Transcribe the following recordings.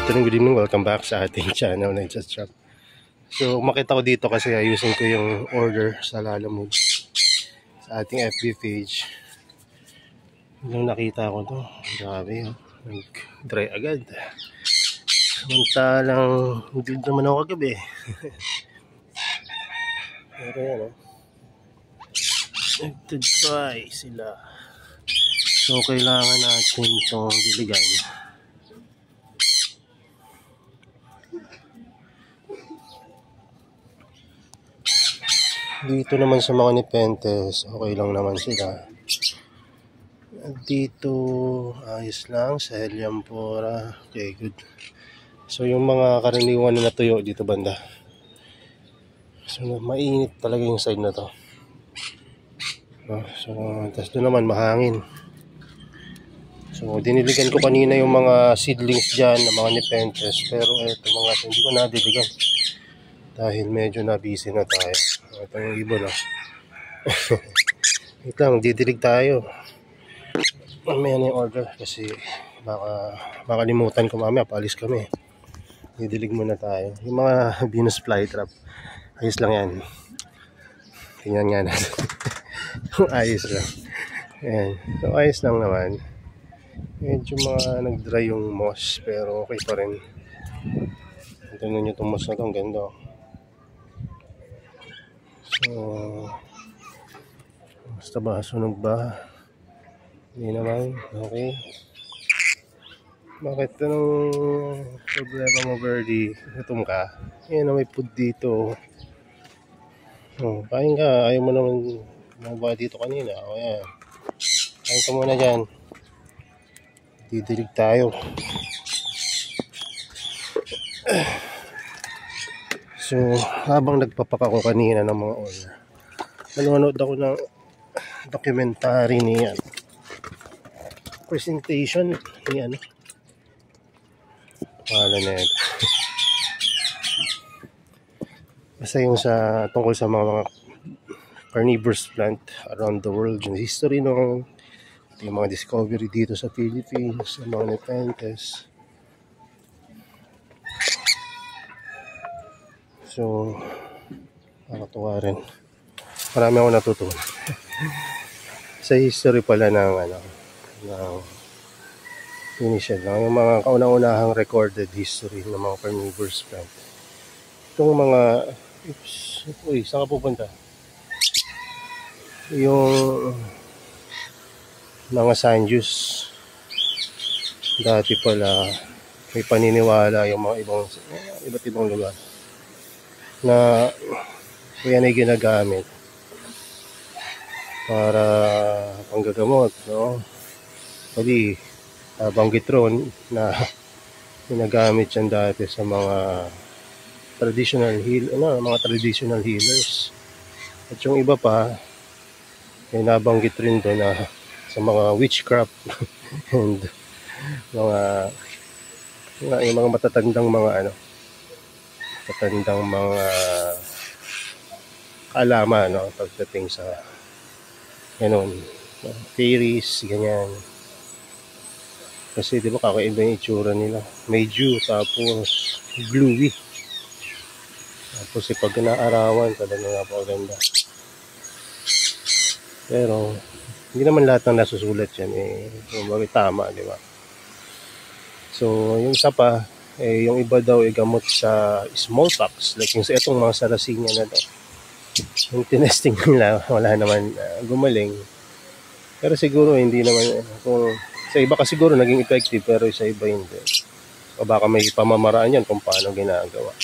afternoon, good evening, welcome back sa ating channel na Just Shop. So makita ko dito kasi ayusin ko yung order sa Lalamove sa ating FB page. Yung nakita ko to, grabe yun, nag-dry agad. Samantalang hindi naman ako kagabi. Pero yan nag-dry sila. So kailangan natin itong diligan. Dito naman sa mga Nepenthes, okay lang naman sila. Dito, ayos lang. Sa Heliampora, okay, good. So, yung mga karaniwan na natuyo dito banda. So, mainit talaga yung side na to. So, tas doon naman, mahangin. So, diniligan ko kanina yung mga seedlings dyan, ng mga Nepenthes. Pero, ito mga, hindi ko nadiligan. Dahil medyo na-busy na tayo. Ito yung ibon, wait lang, didilig tayo. Mamaya na yung order kasi baka makalimutan ko mamaya, paalis kami. Didilig muna tayo. Yung mga Venus flytrap, ayos lang yan. Tingnan nga natin. Ayos lang. Ayan. So ayos lang naman. Medyo mga nag-dry yung moss pero okay pa rin. Tingnan nyo itong moss na ito, ang ganda. So basta ba, sunog ba? Hindi naman, okay. Bakit anong problema mo, Birdie? Gutom ka? Ayan na, may food dito. Kain ka, ayaw mo naman mababa dito kanina. O yan, kain ka muna dyan. Didilig tayo. So, habang nagpapak ako kanina ng mga order, nanonood ako ng documentary ni presentation ni wala na ito. Basta yung tungkol sa mga carnivorous plant around the world, yung history yung mga discovery dito sa Philippines, sa mga Nepenthes. So nakakatuwa rin, marami ako natutunan sa history pala ng initial lang, yung mga kaunang-unahang recorded history ng mga carnivorous plant. Itong mga saan ka pupunta? Yung mga Sanjus dati pala may paniniwala yung mga iba't ibang lugar na yan ay ginagamit para panggagamot, pwede banggit ron na ginagamit yan dati sa mga mga traditional healers. At yung iba pa ay nabanggit rin doon na sa mga witchcraft and yung mga matatandang mga kaalaman pagdating sa fairies, ganyan. Kasi di ba kakaiba yung itsura nila, may dew tapos gluey, tapos pag naarawan talaga napakaganda. Pero hindi naman lahat ng nasusulat yan tama, di ba? So yung isa pa yung iba daw gamot sa smallpox, like yung sa itong mga sarasinya na to. Yung tinesting nila, wala naman gumaling. Pero siguro hindi naman, kung sa iba kasi siguro naging effective, pero sa iba hindi. O baka may pamamaraan yan kung paano ginagawa.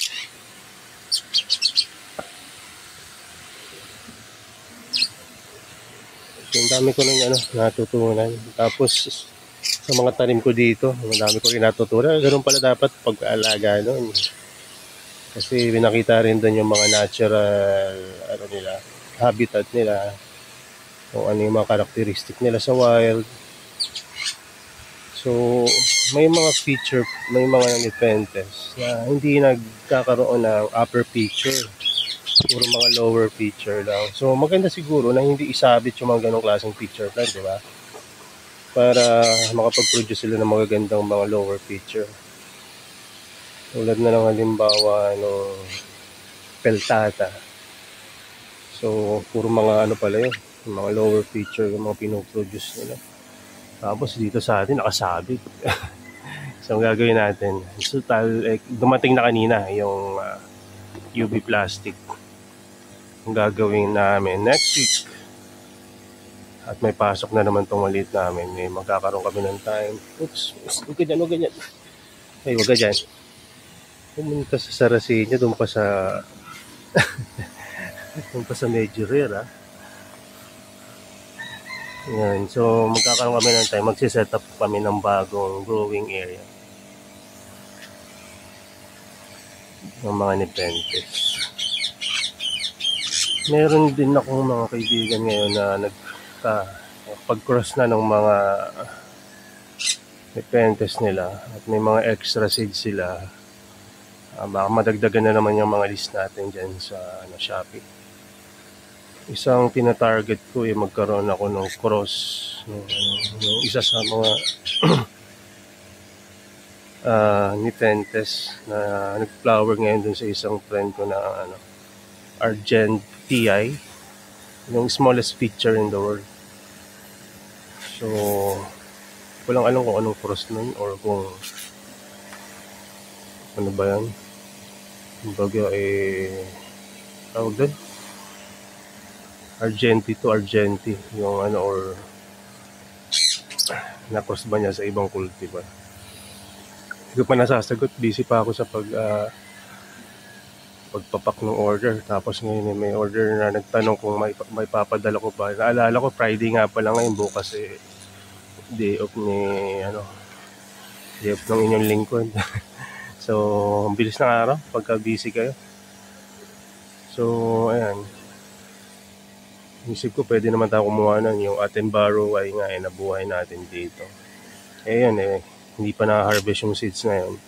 So, ang dami ko nang natutunan. Tapos sa mga tanim ko dito, madami ko rin natutunan. Ganun pala dapat pag-aalaga nun. Kasi binakita rin doon yung mga natural habitat nila, kung ano yung mga karakteristik nila sa wild. So may mga feature, may mga Nepenthes na hindi nagkakaroon ng upper picture, puro mga lower picture lang. So maganda siguro na hindi isabit yung mga ganong klaseng picture plant, di ba? Para makapag-produce sila ng magagandang mga lower picture. Tulad na lang halimbawa peltata. So puro mga ano pala yun, yung mga lower feature yung mga pinoproduce nila. Tapos dito sa atin nakasabit. So ang gagawin natin, so dumating na kanina yung UV plastic. Ang gagawin namin next week, at may pasok na naman tong maliit namin, may magkakaroon kami ng time. Oops, huwag ka dyan, huwag ka dyan. Ay, huwag ka dyan. Pumunta sa Saracenia, doon pa sa medyo rare, Yan, so magkakaroon kami ng time, magsiset up kami ng bagong growing area ng mga nepenthes. Meron din akong mga kaibigan ngayon na pag-cross na ng mga nepenthes nila at may mga extra seeds sila. Baka madagdagan na naman yung mga list natin dyan sa Shopee. Isang tina-target ko magkaroon ako ng cross, yung isa sa mga nepenthes na nag-flower ngayon dun sa isang friend ko na Argentii, yung smallest feature in the world. So walang alam kung anong cross nun or kung ano ba yan. Kumbaga tawag doon Argentii to Argentii yung or na-cross ba niya sa ibang cultivar. Hindi ko pa nasasagot, busy pa ako sa pagpapak ng order. Tapos ngayon may order na nagtanong kung may papadala ko ba. Naalala ko Friday nga pala ngayon, bukas day off day off ng inyong lingkod. So ang bilis ng araw pagka busy kayo. So ayan, isip ko pwede naman tayo kumuha yung Attenborough ay nga nabuhay natin dito. Ayan hindi pa na-harvest yung seeds na yun.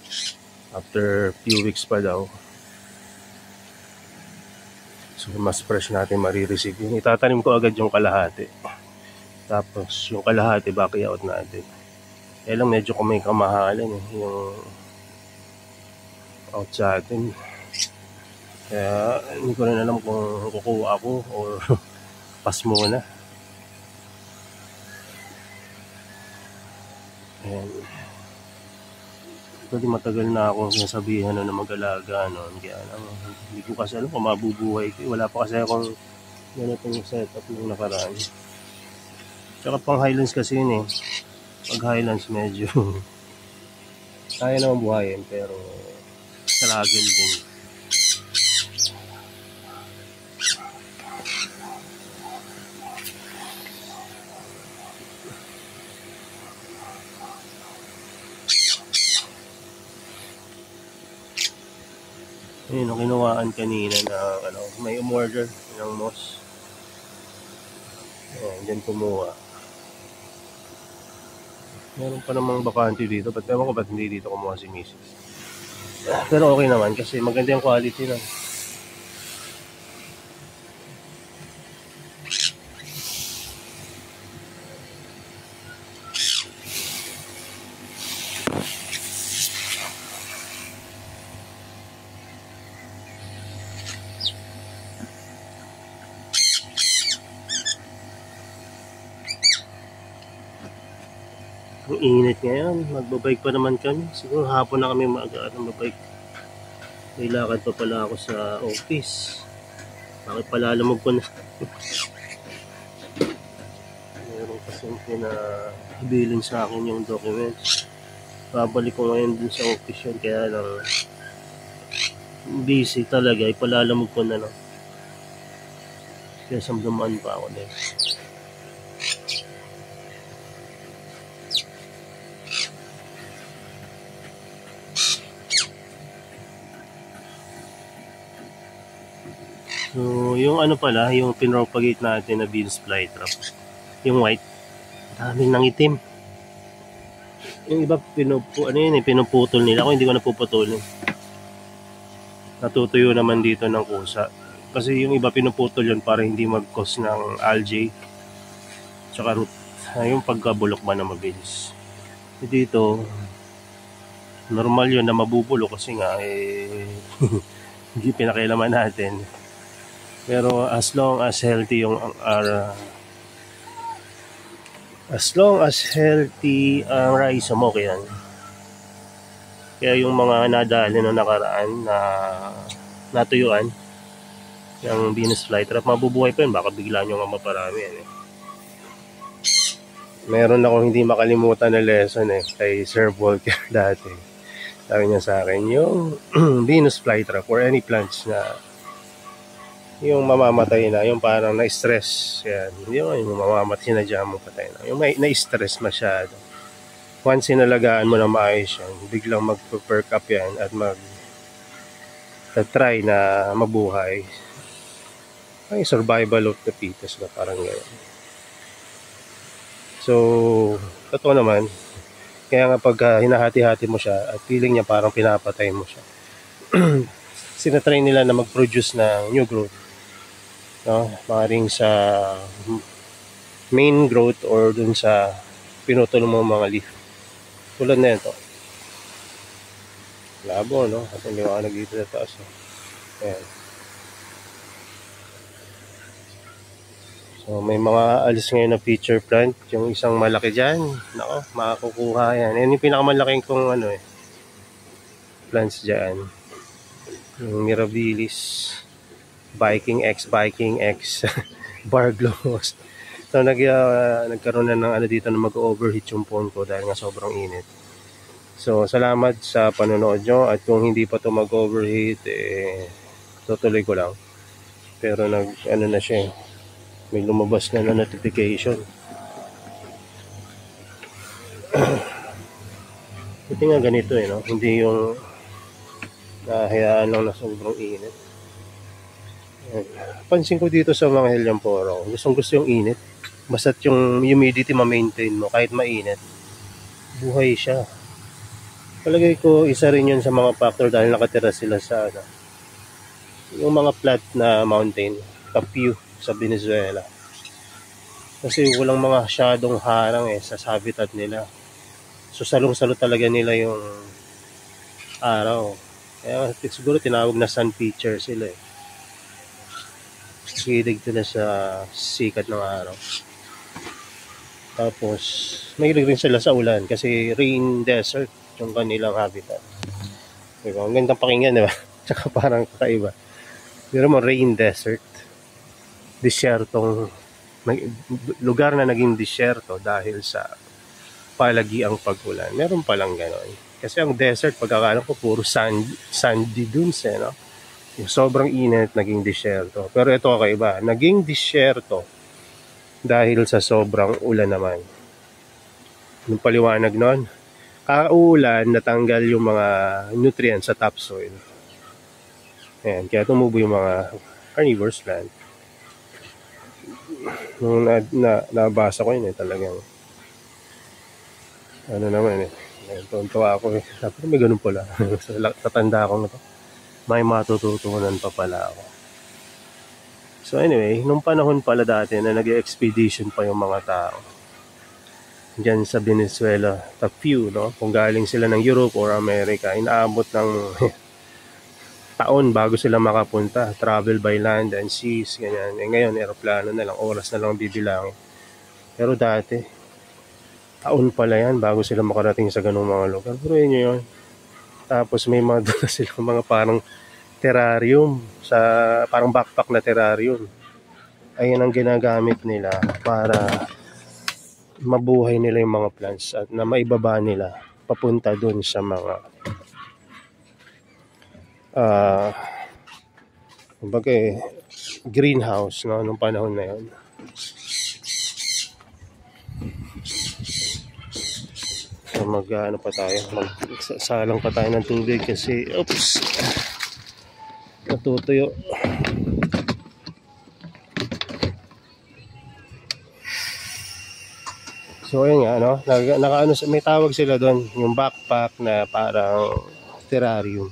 After few weeks pa daw. So mas fresh natin marireceive yun. Itatanim ko agad yung kalahati. Tapos yung kalahati back out natin. Kaya lang medyo kung may kamahalan yung out sa atin. Kaya hindi ko rin alam kung kukuha ako or pas muna. Ayan. Kasi matagal na akong sinasabihan na mag-alaga kaya hindi ko kasi alam kung mabubuhay ko. Wala pa kasi akong ganitong setup nung nakaraan. Tsaka pang Highlands kasi yun pag Highlands medyo kaya naman buhayin pero struggle din. Ayun, kinuhaan kanina na may umorder ng moss. Ayan, dyan kumuha. Meron pa namang bakante dito. Ewan ko ba't hindi dito kumuha si Mrs. Pero okay naman kasi maganda yung quality lang. Ang init ngayon, magbabike pa naman kami. Siguro hapon na kami magbabike. May lakad pa pala ako sa office. Bakit pala lamog ko na? Meron kasi pinabilin sa akin yung documents. Babalik ko ngayon dun sa office yun. Kaya lang busy talaga. Ipalalamog ko na lang. Kaya samdamaan pa ako din. So, yung pala, yung pinropagate natin na beans flytrap, yung white, daming nangitim. Yung iba, pinuputol nila. Ako hindi ko napuputulin. Natutuyo naman dito ng kusa. Kasi yung iba pinuputol yun para hindi mag-cause ng algae. Tsaka root. Yung pagkabulok ba na mabilis. Dito, Normal yun na mabubulo kasi nga hindi pinakialaman natin. Pero as long as healthy yung rhizome, okay yan. Kaya yung mga nadali na nakaraan na natuyuan yung Venus flytrap, mabubuhay pa yun, baka bigla nyo nga maparami yan Meron akong hindi makalimutan na lesson kay Sir Volker dati. Sabi niya sa akin, yung Venus flytrap or any plants na yung mamamatay na, yung parang na-stress yan, yung mamamatay na dyan mo patay na, yung na-stress masyado, once inalagaan mo na maayos yan, biglang mag-perk up yan at try na mabuhay. Ay, survival of the fittest na parang gano'n. So, totoo naman, kaya nga pag hinahati-hati mo siya at feeling niya parang pinapatay mo siya. Sinatry nila na mag-produce na new growth, no? Maaaring sa main growth or dun sa pinutol mo mga leaf. Tulad na ito. Labo, no? At hindi ako nag-ito na taas. Ayan. So, may mga alis ngayon na feature plant. Yung isang malaki dyan. Nako, makakukuha yan. Yan yung pinakamalaking kong plants dyan. Yung Mirabilis. Viking X Barglos. So, nagkaroon na ng dito na mag-overheat yung phone ko dahil nga sobrang init. So, salamat sa panonood nyo. At kung hindi pa ito mag-overheat, tutuloy ko lang. Pero na siya may lumabas na notification. Buti nga ganito no? Hindi yung nahayaan lang na sobrang init. Pansin ko dito sa mga Helianthera, gusto yung init. Basta't yung humidity ma-maintain mo kahit mainit, buhay siya. Palagay ko isa rin yun sa mga factor dahil nakatira sila sa yung mga flat na mountain, Tapiu sa Venezuela. Kasi walang mga shadong harang sa habitat nila. So salong-salo talaga nila yung araw. Kaya siguro tinawag na sun pitcher sila Hilig sila sa sikat ng araw. Tapos mahilig rin sila sa ulan kasi rain desert yung kanilang habitat. Diba? Ang gandang pakinggan, diba? Tsaka parang kakaiba. Pero mo rain desert, disyertong lugar na naging disyerto dahil sa palagiang pag-ulan. Meron palang ganon. Kasi ang desert, pagkakalam ko, puro sandy dunes no? Yung sobrang init, naging disyerto. Pero ito kakaiba, naging disyerto dahil sa sobrang ulan naman. Yung paliwanag nun, kauulan, natanggal yung mga nutrients sa topsoil. Ayan, kaya tumubo yung mga carnivorous plant. Nung nabasa ko yun talagang naman tuntua ako Dapat may ganun pala. So, tatanda ako na to. May matututunan pa pala ako. So anyway, nung panahon pala dati na nag-expedition pa yung mga tao dyan sa Venezuela, Tapiu, no? Kung galing sila ng Europe or America, inaabot ng taon bago sila makapunta. Travel by land and seas, ganyan. Ngayon, aeroplano na lang, oras na lang bibilang. Pero dati, taon pala yan bago sila makarating sa ganung mga lugar. Pero yun. Tapos may mga dala silang mga parang terrarium, parang backpack na terrarium. Ayan ang ginagamit nila para mabuhay nila yung mga plants at na maibaba nila papunta dun sa mga greenhouse, no, nung panahon na yun. So magsalang pa tayo ng tubig kasi natutuyo. So ayun nga, no, may tawag sila doon, yung backpack na parang terrarium.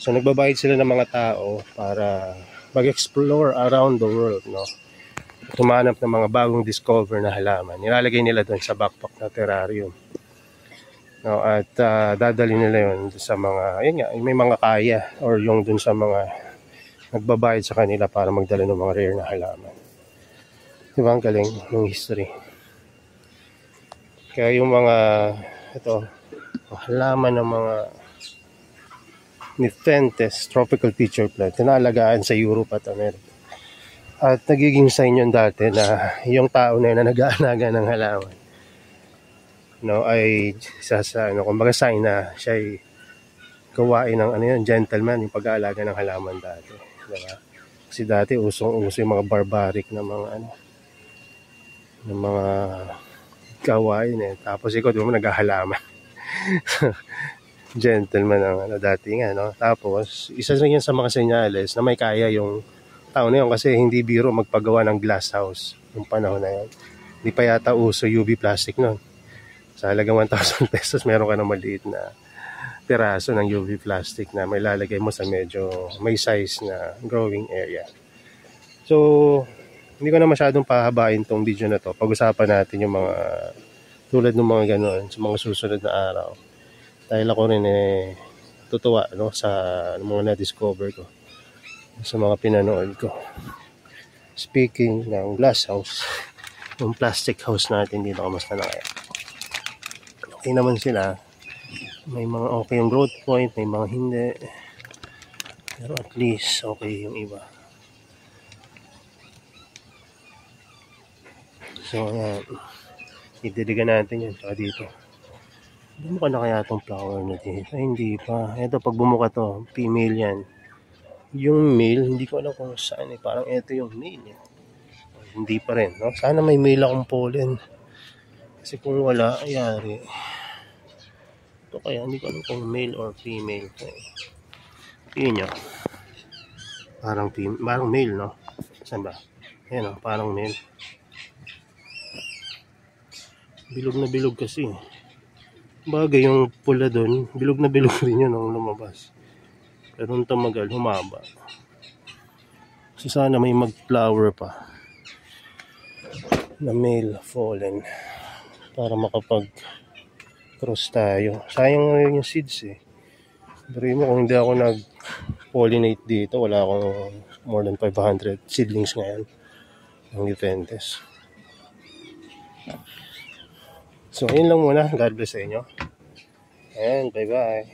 So nagbabayad sila ng mga tao para mag-explore around the world, no? Tumanap ng mga bagong discover na halaman. Nilalagay nila doon sa backpack na terrarium. No, at dadali nila yon sa mga, yun nga, may mga kaya or yung dun sa mga nagbabayad sa kanila para magdala ng mga rare na halaman. Diba, ang galing ng history. Kaya yung mga, ito, halaman ng mga Nepenthes tropical pitcher plant, tinalagaan sa Europe at America. At nagiging sign yun dati na yung tao na yun na nag-aalaga ng halaman, no, ay sa kumbaga sign na siya ay gawain ng gentleman, yung pag-aalaga ng halaman dati. Diba? Kasi dati usong-uso yung mga barbaric na mga ng mga gawain eh. Tapos ikaw, di ba, naghahalaman. Gentleman ang dati nga, no? Tapos, isa rin yan sa mga senyales na may kaya yung tao na yun kasi hindi biro magpagawa ng glass house yung panahon na yun. Hindi pa yata uso UV plastic nun. Sa halagang 1,000 pesos, meron ka ng maliit na piraso ng UV plastic na may lalagay mo sa medyo may size na growing area. So, hindi ko na masyadong pahabain tong video na to. Pag-usapan natin yung mga tulad ng mga gano'n sa mga susunod na araw. Dahil ako rin tutuwa, no, sa mga na-discover ko, sa mga pinanood ko. Speaking ng glass house, yung plastic house natin dito, kamusta na kaya? Okay naman sila. May mga okay yung growth point, may mga hindi. Pero at least okay yung iba. So, idiligan natin yun. Saka dito. Bumuka na kaya itong flower na dito? Ay, hindi pa. Ito, pag bumuka to, female yan. Yung male, hindi ko alam kung saan eh. Parang ito yung male eh. Hindi pa rin, no? Sana may male akong pollen. Kasi kung wala, ayari. Ito kaya, hindi ko alam kung male or female. Yun yun. Parang male, no? Saan ba? Ayan, no? Parang male. Bilog na bilog kasi. Bagay yung pula doon, bilog na bilog rin yun nung lumabas. Pero nung tumagal, humaba. So sana may mag-flower pa na male fallen para makapag-cross tayo. Sayang na yung seeds eh. Pero mo kung hindi ako nag-pollinate dito, wala akong more than 500 seedlings ngayon ng Nepenthes. So, yun lang muna. God bless sa inyo. And bye-bye.